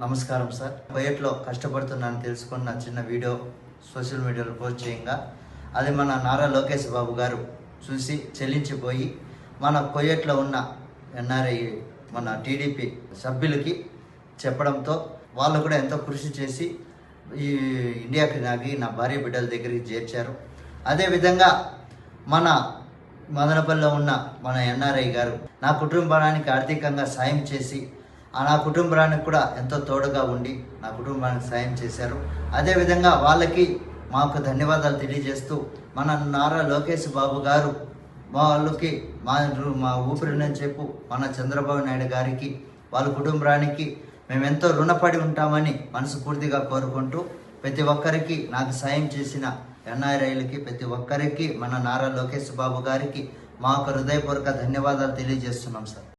నమస్కారం సార్. కువైట్లో కష్టపడుతున్నాను తెలుసుకున్న చిన్న వీడియో సోషల్ మీడియాలో పోస్ట్ చేయంగా అది మన నారా లోకేష్ బాబు గారు చూసి చెల్లించిపోయి మన కువైట్లో ఉన్న ఎన్ఆర్ఐ మన టీడీపీ సభ్యులకి చెప్పడంతో వాళ్ళు కూడా ఎంతో కృషి చేసి ఈ ఇండియాకి నా భార్య బిడ్డల దగ్గరికి చేర్చారు. అదేవిధంగా మన మదనపల్లిలో ఉన్న మన ఎన్ఆర్ఐ గారు నా కుటుంబానికి ఆర్థికంగా సాయం చేసి నా కుటుంబానికి కూడా ఎంతో తోడుగా ఉండి నా కుటుంబానికి సాయం చేశారు. అదేవిధంగా వాళ్ళకి మాకు ధన్యవాదాలు తెలియజేస్తూ మన నారా లోకేష్ బాబు గారు వాళ్ళకి మా ఊపిరినని చెప్పు మన చంద్రబాబు నాయుడు గారికి వాళ్ళ కుటుంబానికి మేము ఎంతో రుణపడి ఉంటామని మనస్ఫూర్తిగా కోరుకుంటూ ప్రతి ఒక్కరికి నాకు సాయం చేసిన ఎన్ఆర్ఐలకి ప్రతి ఒక్కరికి మన నారా లోకేష్ బాబు గారికి మా హృదయపూర్వక ధన్యవాదాలు తెలియజేస్తున్నాం సార్.